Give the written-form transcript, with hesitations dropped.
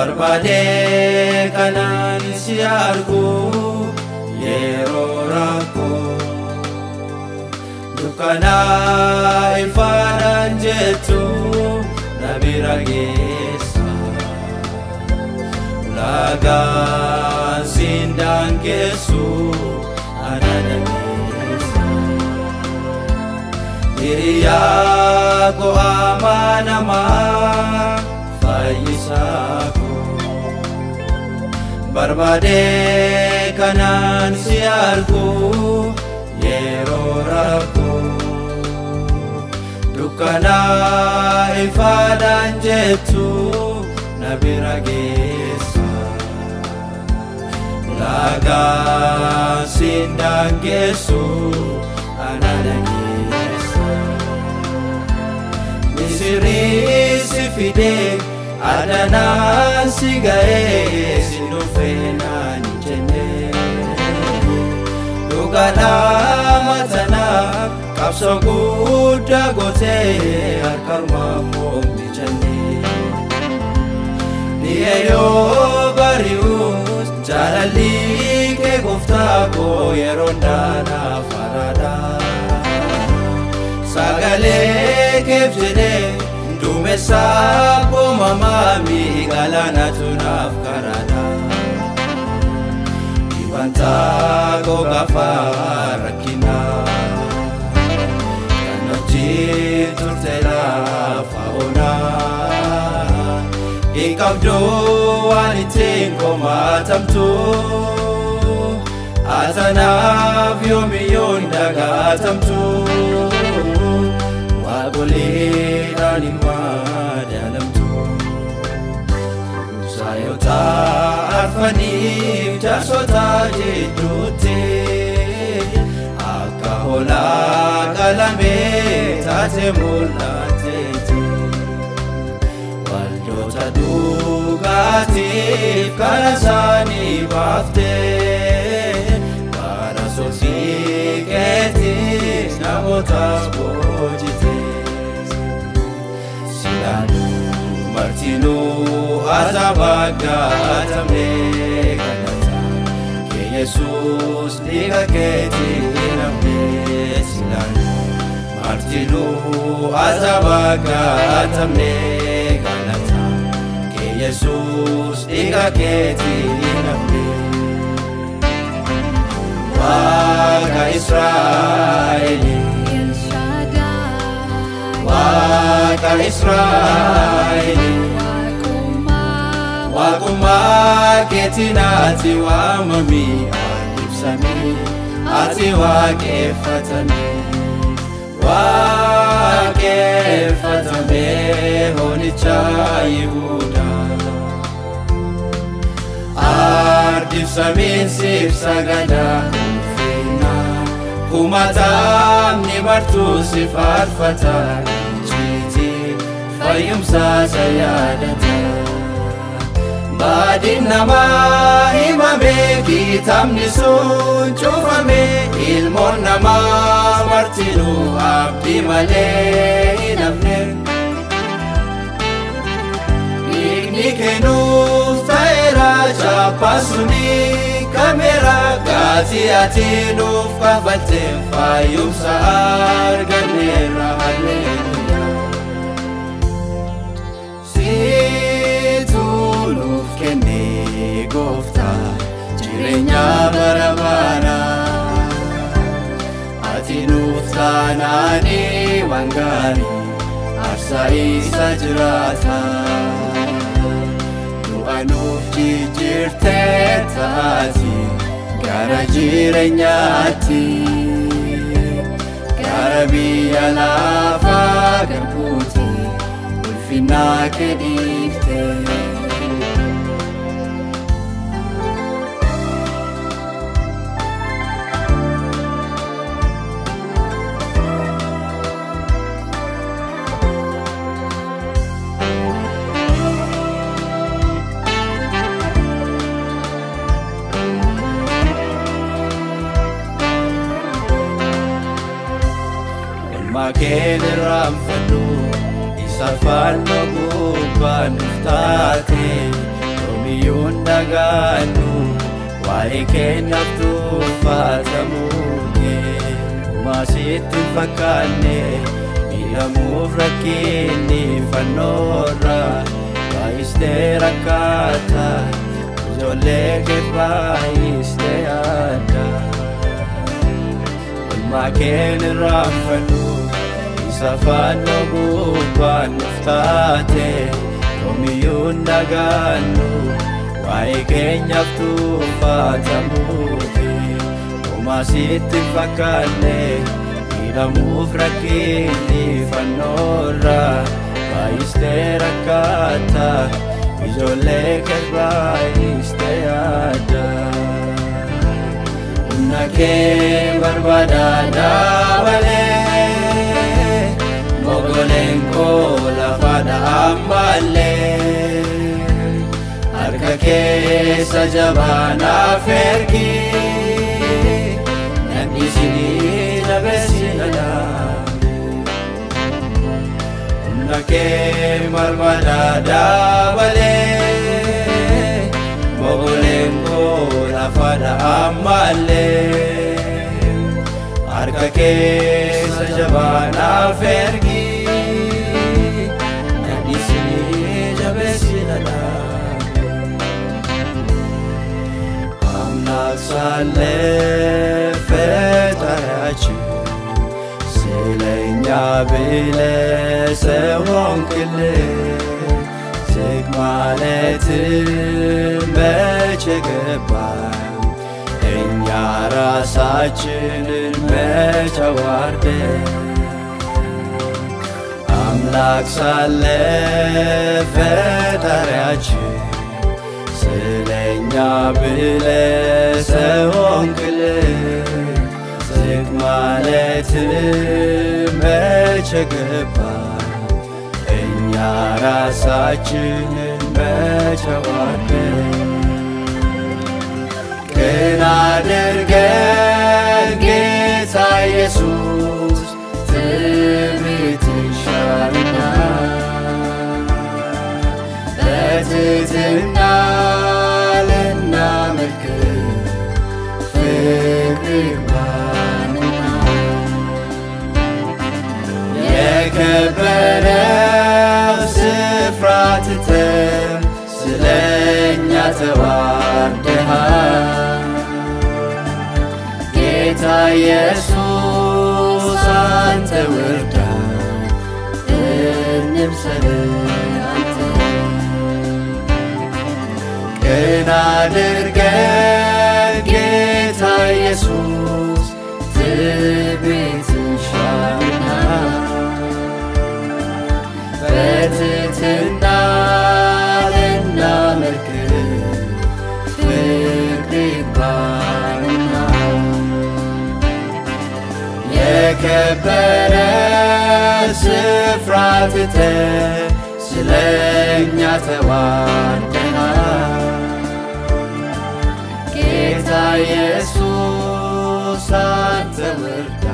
barbade kanan si argu yero rako dukana ifaran jetu nabiragesa laga sindang kesu anadagesa diriya ko amanama faisako barbade kanan siarku yero rako dukana ifadan jetu nabiragesa laga sindang kesu anadagesa misiri sifide adana sigae sinufena nitene dugana matana kapso guda gote akarma momichane niyo barius jalali ke gofta ko yerondana farada sagale kefjene Dumesabo mamami galana tunafkarada Ibanta go gafarakina Kanoti turtela faona Ikabdo wanitingo matamtu Atanaf yomiyon dagatamtu Wagolina ni madalamtu Sayota arfanif jasota jedute Akahola kalame tate mulatete Waldota dugatif karasani bafte Karasosi ketis namotas bojite Martinu azabaga tamne kanata ke Jesus liga keti namne silan Martinu azabaga tamne kanata ke Jesus liga keti namne Waka Israeli Waka Israeli Wakuma ketina ati wa mami adipsami ati wa kefatami honicha Yehuda adipsami sif sagada fina kumatam ni martu sifarfata Fayumsa sayadata Badin nama himame kitam nisun chufame ilmon nama martinu abdi male inamne Niknuf taera chapasuni kamera gati atinuf kafate fayumsa arganera haleluya Situluf kene gofta jirenya barabara Atinuf tanani wangari arsa isa jirata Du'anuf jijirte taati gara jirenyati Gara biya lafa garbuti Ulfina kedifte Makin ramfadu isafan maguban uftate Omiyun daganu wae keenyaaf tuffatamuuke Maasitti fakkaanne miidhamuuf rakkinni fannoorra baay'istee rakkaata ijoollee kee baay'istee yaadda Ilma kee hin raanfannu isa fannoo gubbaan nuuf taate Omiyun daganu wae keenyaaf tuffatamuuke Maasitti fakkaanne miidhamuuf rakkinni fannoorra baay'istee rakkaata ijoollee kee baay'istee yaadda Humna kee barbaada malee mogoleen koo lafaadha ammallee harka keessa jabaa naaf ergi Isini jabeessina dhaabde Humna kee barbaada malee mogoleen koo lafaadha ammallee harka keessa jabaa naaf ergi isini jabeessina dhaabde Amnaaf saallee Selenya bilese honkile Zekmaletin meche geba Enya rasachinin meche warde Amlak salle fedarachi Selenya bilese honkile Zekmaletin meche geba Enya rasachinin meche warde Qen adirgen Geta Yesus ትዕቢት ይሻለናል በትሕትና ልናመልክህ ፍቅር ይግባንና የከበረው ስፍራ ትተህ ስለኛ ተዋርደሃል ጌታ ኢየሱስ አንተ ውርደህ እንምሰልህ አንተ ቅን አድርገህ ጌታ ኢየሱስ ትዕቢት ይሻለናል በትሕትና ልናመልክህ ፍቅር ይግባንና የከበረ ስፍራ ትተህ ስለኛ ተዋርደሃል ጌታ ኢየሱስ አንተ ውርደህ